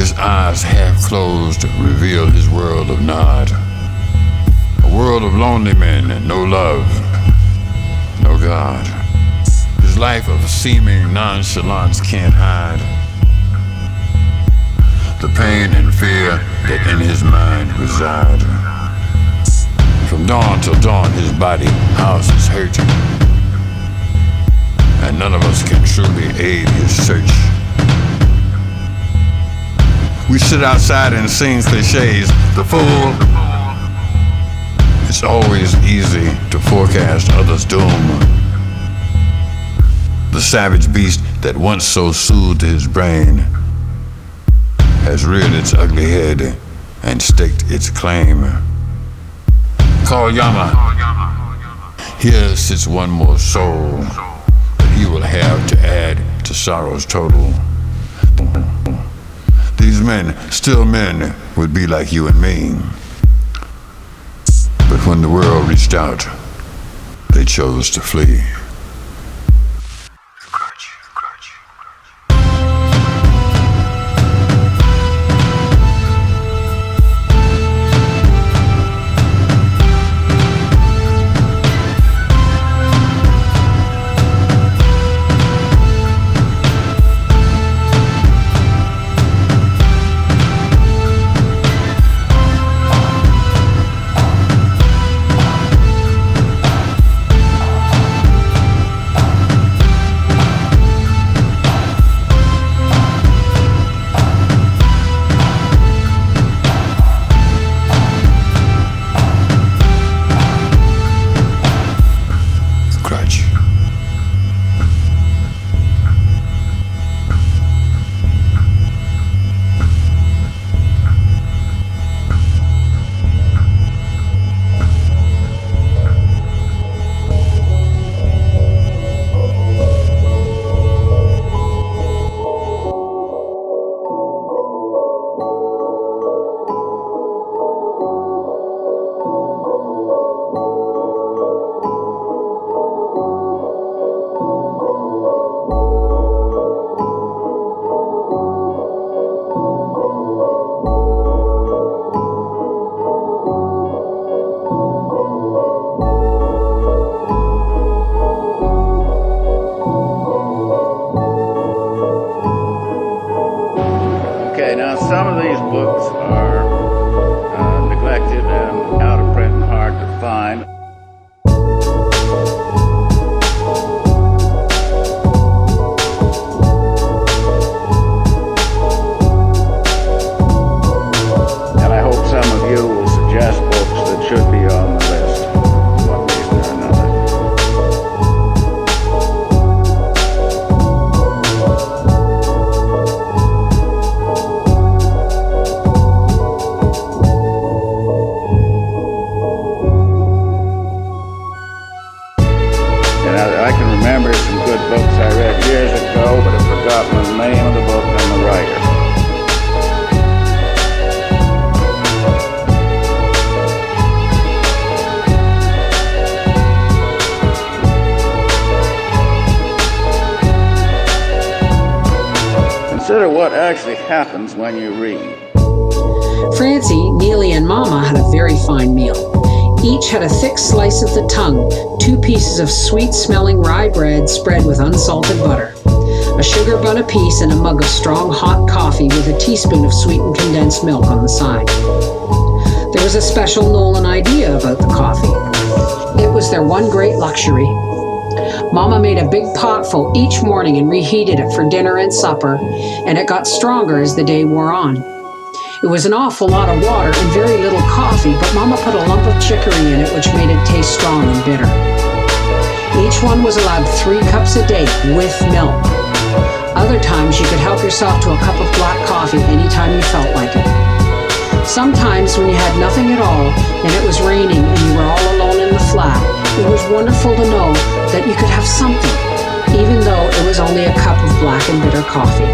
his eyes half closed revealed his world of nod. A world of lonely men, no love, no God. His life of seeming nonchalance can't hide the pain and fear that in his mind reside. From dawn till dawn his body house is hurting, and none of us can truly aid his search. We sit outside and sing cliches. The fool. It's always easy to forecast others' doom. The savage beast that once so soothed his brain has reared its ugly head and staked its claim. Call Yama. Here sits one more soul that he will have to add to sorrow's total. These men, still men, would be like you and me. But when the world reached out, they chose to flee. Some of these books are neglected and out of print and hard to find. And I hope some of you will suggest books that should be on the list for one reason or another. I can remember some good books I read years ago, but I've forgotten the name of the book and the writer. Consider what actually happens when you read. Francie, Neely, and Mama had a very fine meal. Each had a thick slice of the tongue, 2 pieces of sweet-smelling rye bread spread with unsalted butter, a sugar bun apiece, and a mug of strong hot coffee with a teaspoon of sweetened condensed milk on the side. There was a special Nolan idea about the coffee. It was their one great luxury. Mama made a big potful each morning and reheated it for dinner and supper, and it got stronger as the day wore on. It was an awful lot of water and very little coffee, but Mama put a lump of chicory in it, which made it taste strong and bitter. Each one was allowed 3 cups a day with milk. Other times you could help yourself to a cup of black coffee anytime you felt like it. Sometimes when you had nothing at all and it was raining and you were all alone in the flat, it was wonderful to know that you could have something, even though it was only a cup of black and bitter coffee.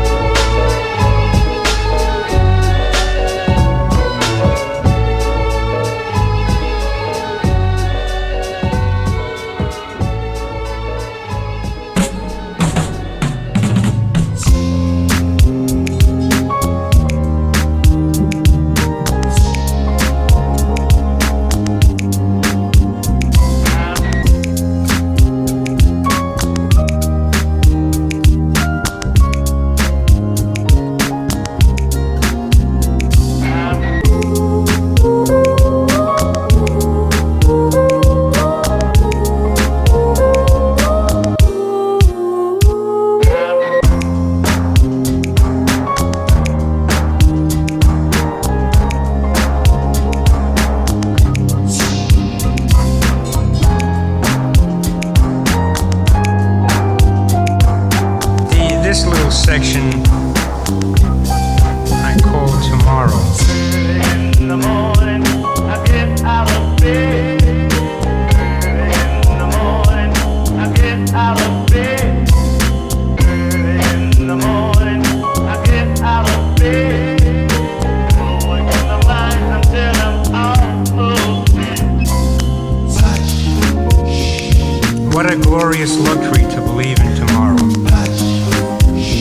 glorious luxury to believe in tomorrow.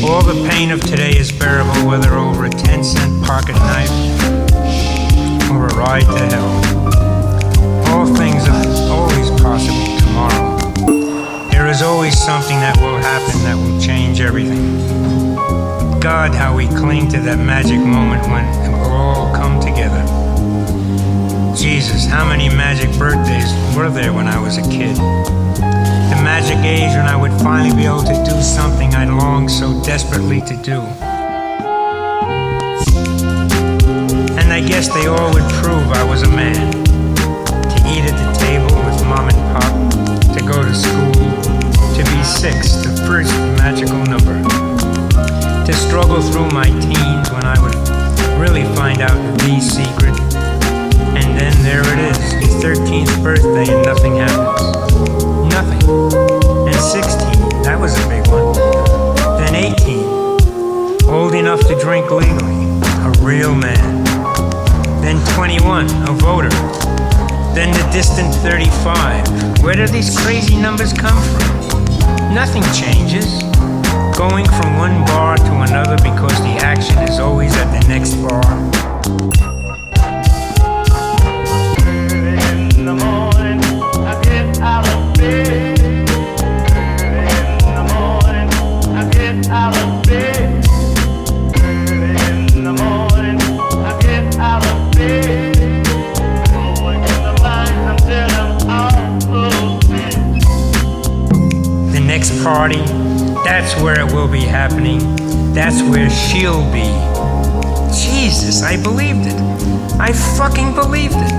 All the pain of today is bearable, whether over a 10-cent pocket knife or a ride to hell. All things are always possible tomorrow. There is always something that will happen that will change everything. God, how we cling to that magic moment when it will all come together. Jesus, how many magic birthdays were there when I was a kid? The magic age when I would finally be able to do something I longed so desperately to do. And I guess they all would prove I was a man. To eat at the table with mom and pop, to go to school, to be 6, the first magical number. To struggle through my teens when I would really find out the secret. And then there it is, your 13th birthday and nothing happens. Nothing. And 16, that was a big one. Then 18, old enough to drink legally, a real man. Then 21, a voter. Then the distant 35. Where do these crazy numbers come from? Nothing changes. Going from one bar to another because the action is always at the next bar. In the morning, I get out of bed. In the morning, I get out of bed. In the morning, I get out of bed. Going in the line until I'm all dead. The next party, that's where it will be happening. That's where she'll be. Jesus, I believed it. I fucking believed it.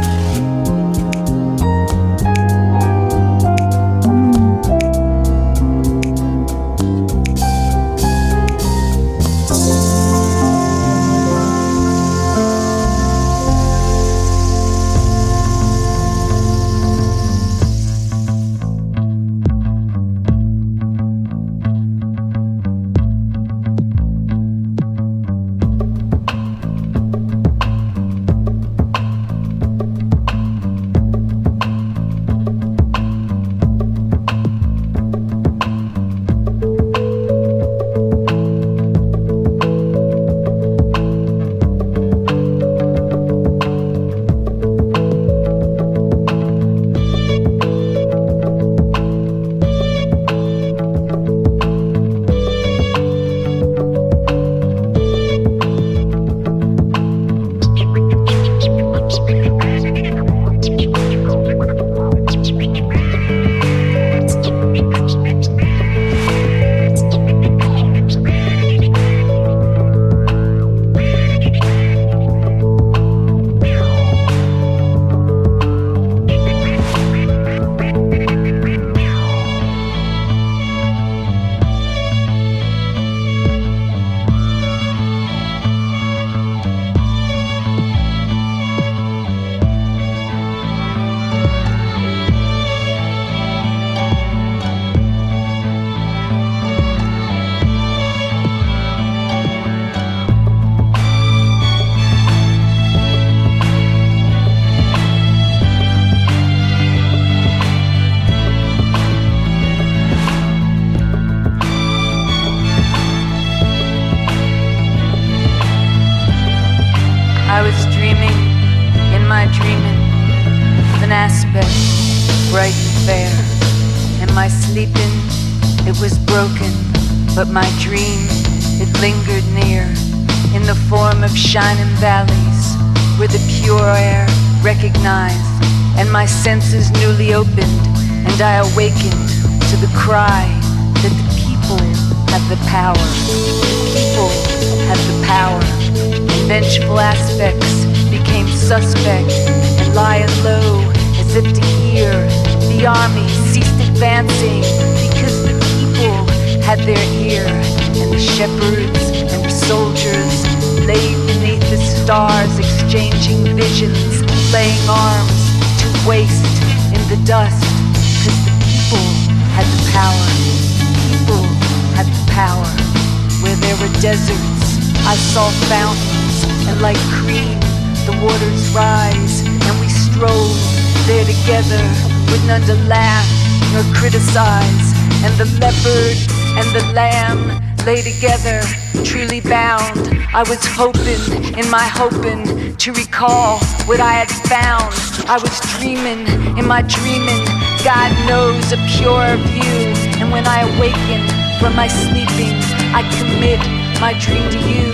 I was dreaming, in my dreaming, of an aspect bright and fair. In my sleeping, it was broken, but my dream, it lingered near, in the form of shining valleys, where the pure air recognized, and my senses newly opened, and I awakened to the cry that the people have the power. The people have the power. Vengeful aspects became suspect and lying low as if to hear. The army ceased advancing because the people had their ear, and the shepherds and the soldiers lay beneath the stars exchanging visions, laying arms to waste in the dust because the people had the power. People had the power. Where there were deserts, I saw fountains, and like cream, the waters rise, and we stroll there together, with none to laugh nor criticize. and the leopard and the lamb lay together, truly bound. I was hoping, in my hoping, to recall what I had found. I was dreaming, in my dreaming, God knows, a pure view. And when I awaken from my sleeping, I commit my dream to you,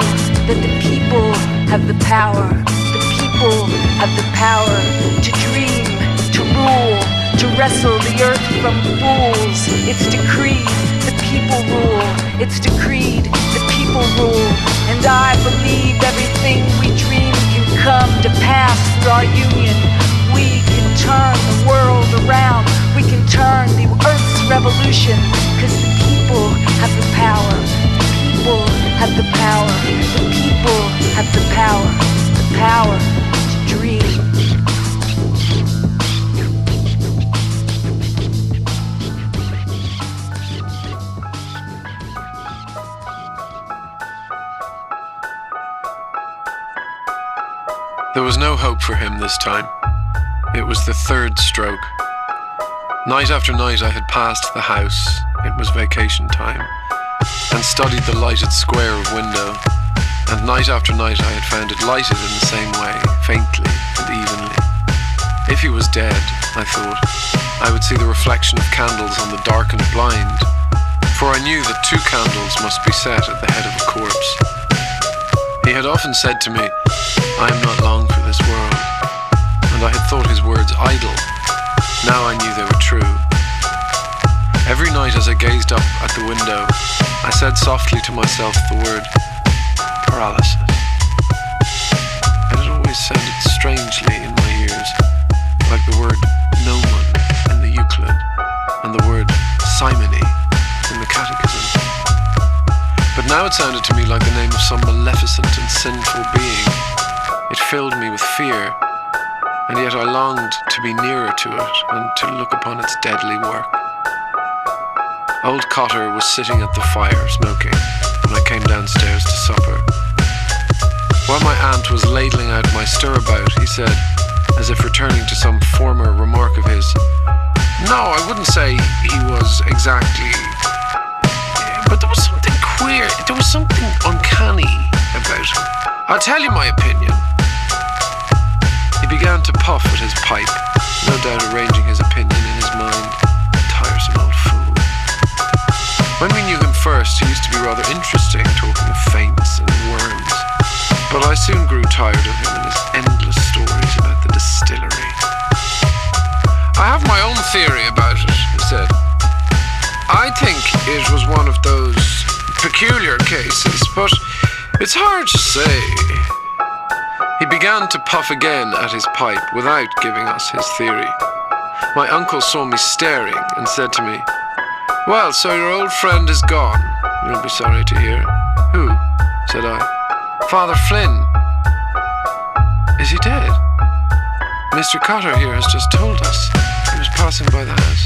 that the people have the power. The people have the power to dream, to rule, to wrestle the earth from fools. It's decreed, the people rule. It's decreed, the people rule. And I believe everything we dream can come to pass through our union. We can turn the world around. We can turn the earth's revolution, because the people have the power. The people have the power. The people have the power. The power to dream. There was no hope for him this time. It was the third stroke. Night after night I had passed the house, it was vacation time, and studied the lighted square of window, and night after night I had found it lighted in the same way, faintly and evenly. If he was dead, I thought, I would see the reflection of candles on the darkened blind, for I knew that 2 candles must be set at the head of a corpse. He had often said to me, I am not long for this world, and I had thought his words idle. Now I knew they were true. Every night as I gazed up at the window, I said softly to myself the word paralysis. And it always sounded strangely in my ears, like the word gnomon in the Euclid, and the word simony in the Catechism. But now it sounded to me like the name of some maleficent and sinful being. It filled me with fear, and yet I longed to be nearer to it and to look upon its deadly work. Old Cotter was sitting at the fire smoking when I came downstairs to supper. While my aunt was ladling out my stirabout, he said, as if returning to some former remark of his, "No, I wouldn't say he was exactly, but there was something queer, there was something uncanny about him. I'll tell you my opinion." He began to puff at his pipe, no doubt arranging his opinion in his mind. Tiresome old fool. When we knew him first, he used to be rather interesting, talking of faints and worms. But I soon grew tired of him and his endless stories about the distillery. "I have my own theory about it," he said. "I think it was one of those peculiar cases, but it's hard to say." He began to puff again at his pipe without giving us his theory. My uncle saw me staring and said to me, "Well, so your old friend is gone, you'll be sorry to hear." "Who?" said I. "Father Flynn." "Is he dead?" "Mr. Cotter here has just told us. He was passing by the house."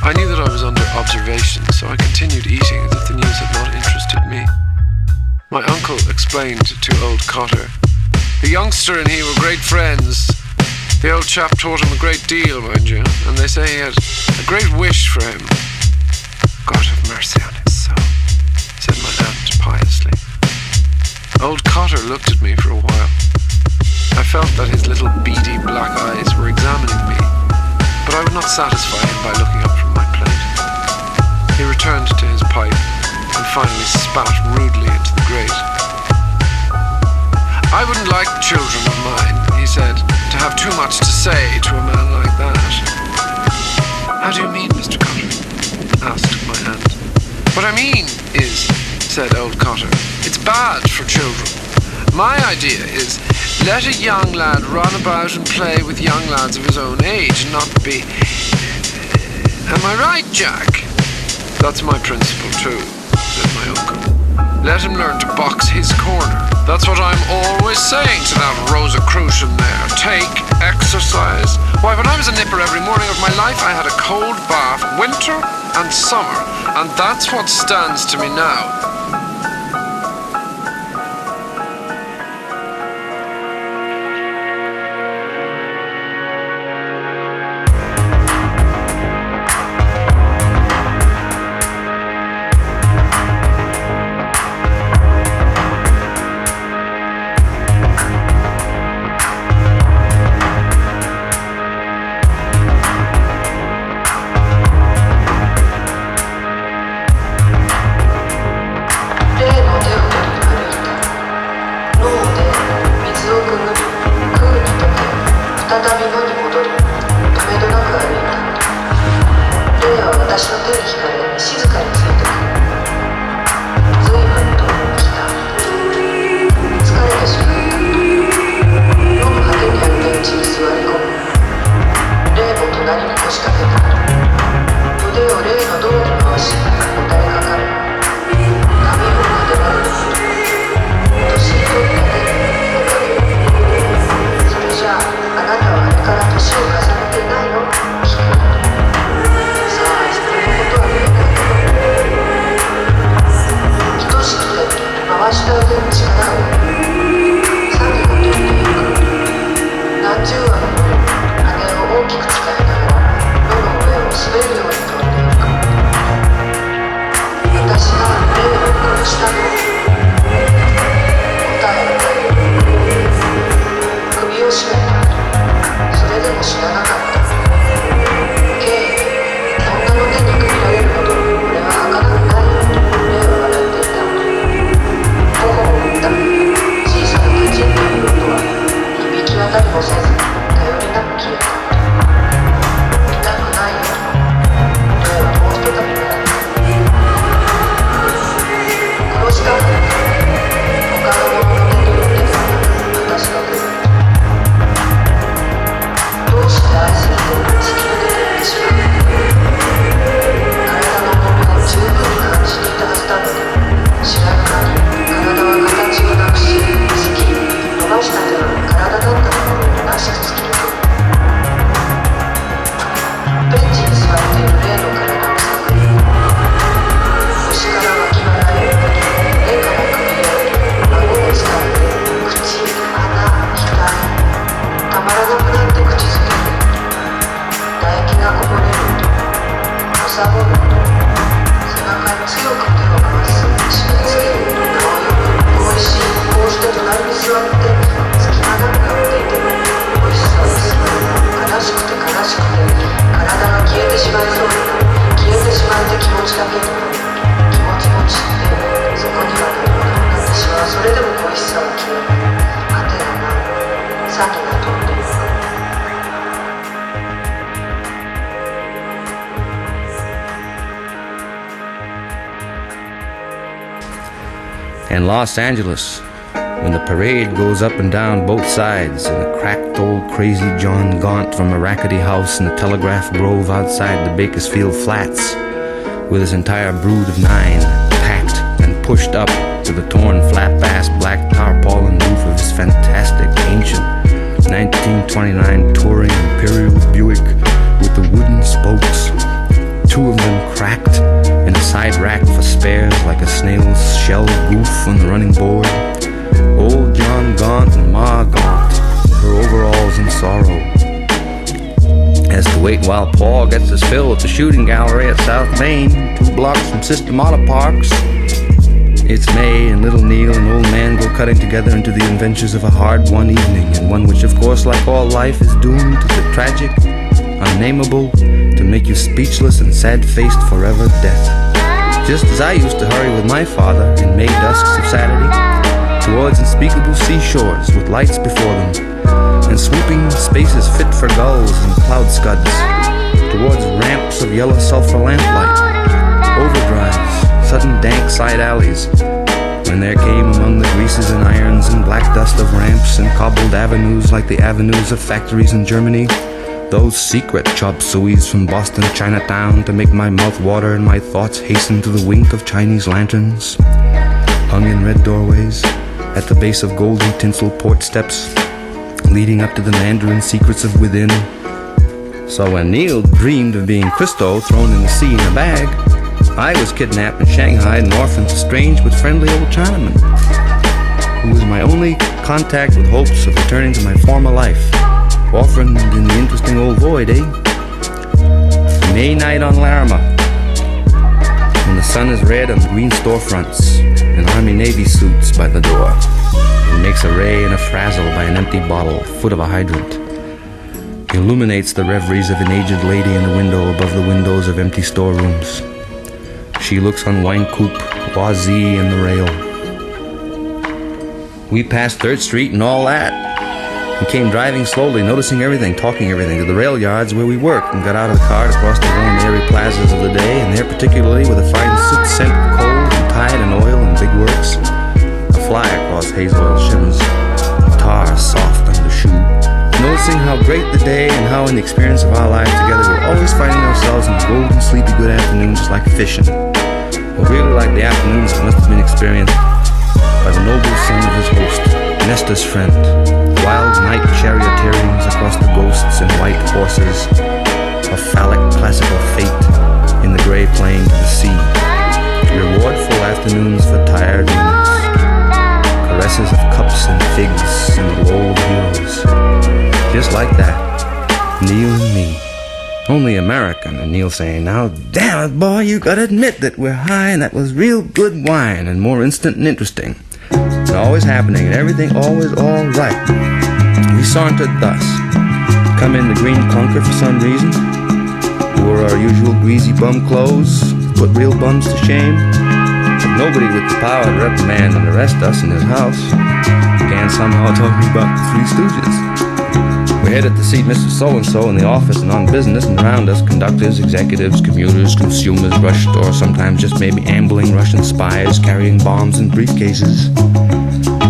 I knew that I was under observation, so I continued eating as if the news had not interested me. My uncle explained to old Cotter, "The youngster and he were great friends. The old chap taught him a great deal, mind you, and they say he had a great wish for him." "God have mercy on his soul," said my aunt piously. Old Cotter looked at me for a while. I felt that his little beady black eyes were examining me, but I would not satisfy him by looking up from my plate. He returned to his pipe and finally spat rudely into the grate. "I wouldn't like children of mine," he said, "to have too much to say to a man like that." "How do you mean, Mr. Cotter?" asked my aunt. "What I mean is," said old Cotter, "it's bad for children. My idea is, let a young lad run about and play with young lads of his own age and not be... Am I right, Jack?" "That's my principle too," said my uncle. "Let him learn to box his corner. That's what I'm always saying to that Rosicrucian there. Take exercise. Why, when I was a nipper every morning of my life, I had a cold bath, winter and summer, and that's what stands to me now." In Los Angeles, when the parade goes up and down both sides, and a cracked old crazy John Gaunt from a rackety house in the Telegraph Grove outside the Bakersfield Flats, with his entire brood of 9 packed and pushed up to the torn flat-bass black tarpaulin roof of his fantastic ancient 1929 touring Imperial Buick with the wooden spokes, 2 of them cracked, and a side rack for spares like a snail's shell goof on the running board. Old John Gaunt and Ma Gaunt, her overalls in sorrow, has to wait while Paul gets his fill at the shooting gallery at South Main, 2 blocks from System Auto Parks. It's May, and little Neil and old man go cutting together into the adventures of a hard-won evening, and one which, of course, like all life, is doomed to the tragic, unnameable, to make you speechless and sad-faced forever death. Just as I used to hurry with my father in May dusks of Saturday towards unspeakable seashores with lights before them, and swooping spaces fit for gulls and cloud scuds, towards ramps of yellow sulfur lamplight, overdrives, sudden dank side alleys, when there came among the greases and irons and black dust of ramps and cobbled avenues like the avenues of factories in Germany, those secret chop sueys from Boston Chinatown to make my mouth water and my thoughts hasten to the wink of Chinese lanterns, hung in red doorways, at the base of golden tinsel port steps, leading up to the Mandarin secrets of within. So when Neil dreamed of being Christo thrown in the sea in a bag, I was kidnapped and shanghaied and orphaned to strange but friendly old Chinaman, who was my only contact with hopes of returning to my former life, orphaned in the interesting old void, May night on Larimer, when the sun is red on the green storefronts and Army-Navy suits by the door, and makes a ray and a frazzle by an empty bottle, foot of a hydrant, illuminates the reveries of an aged lady in the window above the windows of empty storerooms. She looks on Wine Coupe, Boisy, and the rail. We passed 3rd Street and all that, and came driving slowly, noticing everything, talking everything, to the rail yards where we worked, and got out of the car to cross the warm, airy plazas of the day, and there particularly with a fine soot scent of coal and tide and oil and big works, a fly across hazel oil shimmers, tar soft under the shoe, noticing how great the day and how in the experience of our lives together we're always finding ourselves in golden, sleepy good afternoons just like fishing, but really like the afternoons that must have been experienced by the noble son of his host, Nestor's friend, wild night charioteerings across the ghosts and white horses, a phallic classical fate in the grey plain to the sea, rewardful afternoons for tired minutes. Just like that. Neil and me. Only American. And Neil saying, "Now, damn it, boy, you gotta admit that we're high and that was real good wine and more instant and interesting. And always happening and everything always all right." We sauntered thus. Come in the green clunker for some reason. Wore our usual greasy bum clothes. Put real bums to shame. But nobody with the power to reprimand and arrest us in his house began somehow talking about the Three Stooges. We headed to see Mr. So-and-so in the office and on business, and around us conductors, executives, commuters, consumers rushed, or sometimes just maybe ambling Russian spies carrying bombs in briefcases.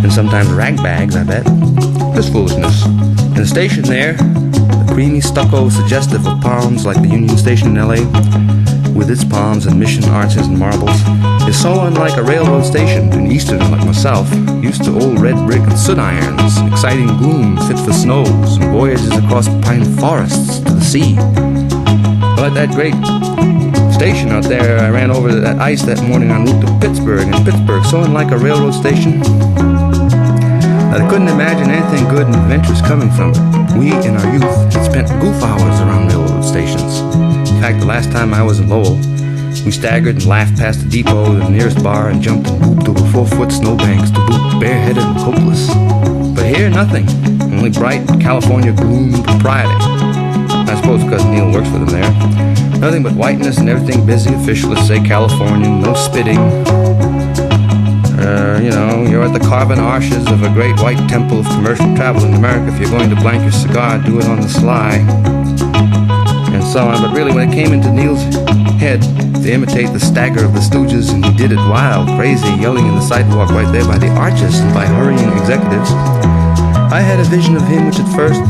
And sometimes rag bags, I bet. Just foolishness. In the station there, the creamy stucco suggestive of palms like the Union Station in L.A., with its palms and mission arches and marbles, is so unlike a railroad station, an easterner like myself, used to old red brick and soot irons, exciting gloom fit for snows, and voyages across pine forests to the sea. But that great station out there, I ran over that ice that morning en route to Pittsburgh, and Pittsburgh, so unlike a railroad station, that I couldn't imagine anything good and adventurous coming from it. We, in our youth, had spent goof hours around railroad stations. In fact, the last time I was in Lowell, we staggered and laughed past the depot to the nearest bar and jumped and whooped over 4-foot snowbanks to boot, bareheaded and hopeless. But here, nothing. Only bright California gloom and propriety. I suppose because Neil works for them there. Nothing but whiteness and everything busy, official, let's say Californian, no spitting. You're at the carven arches of a great white temple of commercial travel in America. If you're going to blank your cigar, do it on the sly. And so on. But really, when it came into Neil's head to imitate the stagger of the Stooges, and he did it wild, crazy, yelling in the sidewalk right there by the arches and by hurrying executives, I had a vision of him which at first,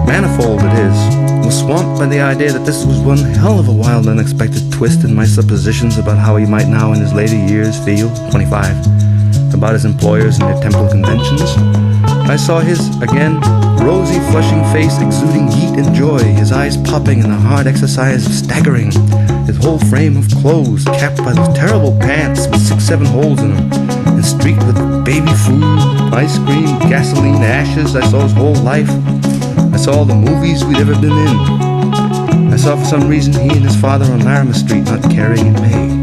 manifold it is, was swamped by the idea that this was one hell of a wild, unexpected twist in my suppositions about how he might now in his later years feel, 25, about his employers and their temple conventions. I saw his, again, rosy, flushing face exuding heat and joy, his eyes popping in the hard exercise of staggering, his whole frame of clothes capped by those terrible pants with 6-7 holes in them, and streaked with baby food, ice cream, gasoline, ashes. I saw his whole life. I saw all the movies we'd ever been in. I saw for some reason he and his father on Larimer Street not caring in May.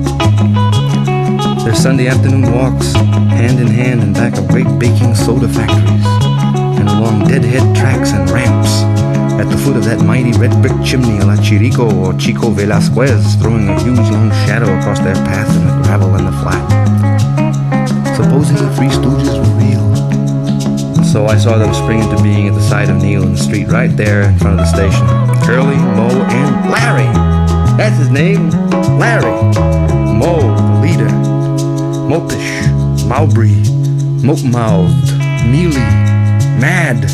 Their Sunday afternoon walks, hand in hand in back of great baking soda factories, and along deadhead tracks and ramps, at the foot of that mighty red brick chimney a la Chirico or Chico Velasquez, throwing a huge long shadow across their path in the gravel and the flat. Supposing the Three Stooges were real. So I saw them spring into being at the side of Neil in the street right there in front of the station. Curly, Mo, and Larry! That's his name, Larry. Mo, the leader. Mopish, Mowbray, mope-mouthed, mealy, mad,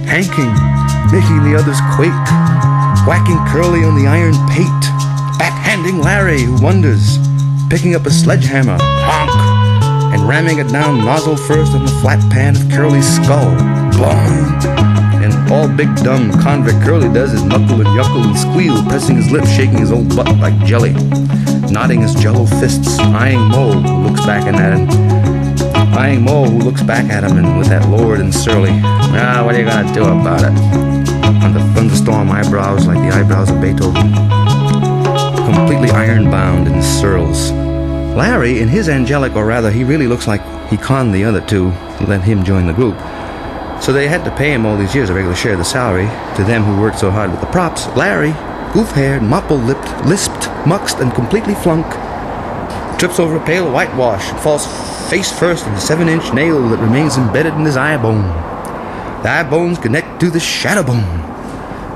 hanking, making the others quake, whacking Curly on the iron pate, backhanding Larry, who wonders, picking up a sledgehammer, honk, and ramming it down nozzle first on the flat pan of Curly's skull, boom, and all big dumb convict Curly does is knuckle and yuckle and squeal, pressing his lips, shaking his old butt like jelly, nodding his jello fists, eyeing Mo, who looks back at him, and with that lord and surly, what are you gonna do about it? On the thunderstorm eyebrows like the eyebrows of Beethoven, completely iron-bound in surls. Larry, in his angelic, or rather, he really looks like he conned the other two to let him join the group. So they had to pay him all these years a regular share of the salary to them who worked so hard with the props. Larry, goof-haired, mopple-lipped, lisped, muxed, and completely flunk, trips over a pail of whitewash and falls face first on the 7-inch nail that remains embedded in his eye bone. The eye bones connect to the shadow bone.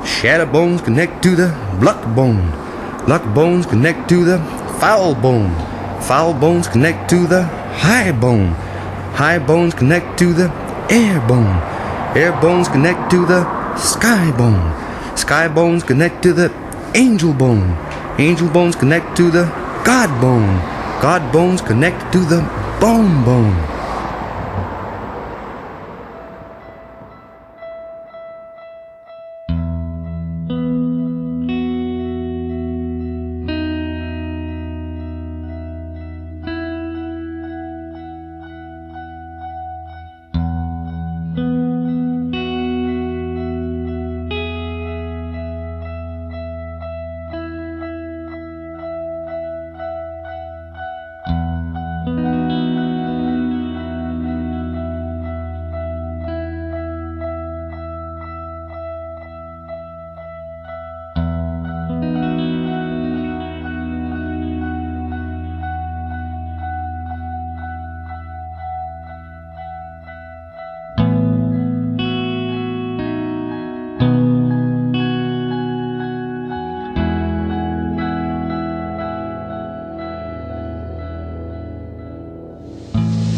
Shadow bones connect to the luck bone. Luck bones connect to the foul bone. Foul bones connect to the high bone. High bones connect to the air bone. Air bones connect to the sky bone. Sky bones connect to the angel bone. Angel bones connect to the God bone. God bones connect to the bone bone.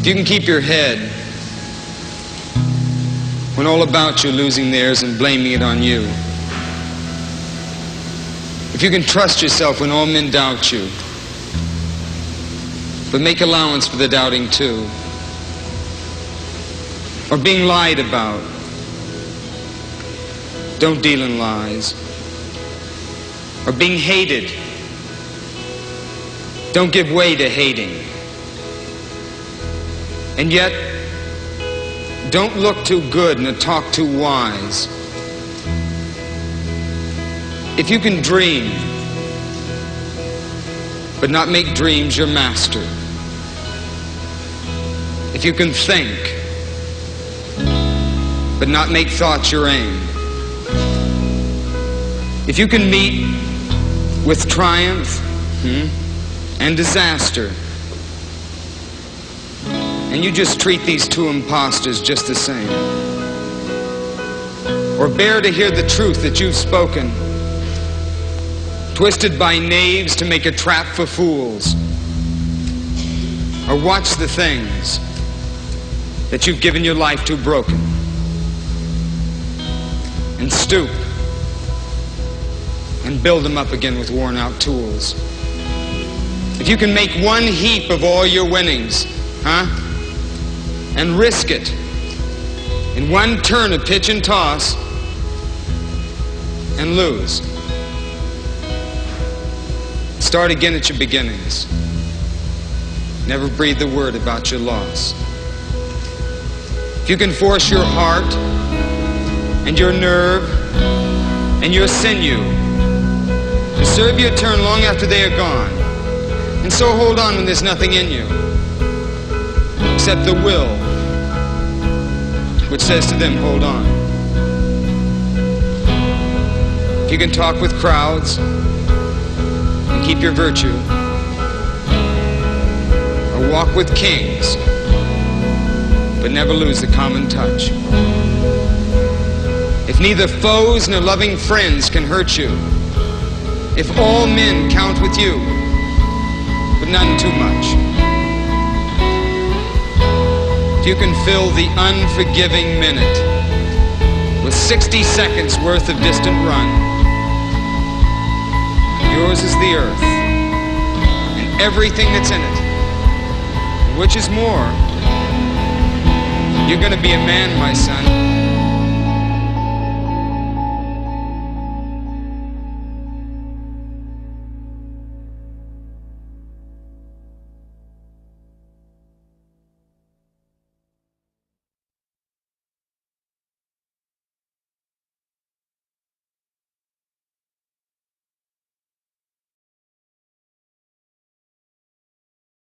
If you can keep your head when all about you losing theirs and blaming it on you. If you can trust yourself when all men doubt you, but make allowance for the doubting too. Or being lied about. Don't deal in lies. Or being hated. Don't give way to hating. And yet, don't look too good nor talk too wise. If you can dream, but not make dreams your master. If you can think, but not make thoughts your aim. If you can meet with triumph and disaster, and you just treat these two imposters just the same, or bear to hear the truth that you've spoken, twisted by knaves to make a trap for fools, or watch the things that you've given your life to broken, and stoop and build them up again with worn out tools. If you can make one heap of all your winnings, and risk it in one turn of pitch and toss and lose. Start again at your beginnings. Never breathe a word about your loss. If you can force your heart and your nerve and your sinew to serve your turn long after they are gone, and so hold on when there's nothing in you except the will which says to them, hold on. If you can talk with crowds and keep your virtue, or walk with kings but never lose the common touch. If neither foes nor loving friends can hurt you, if all men count with you, but none too much, if you can fill the unforgiving minute with 60 seconds worth of distant run, yours is the earth and everything that's in it, and which is more, you're going to be a man, my son.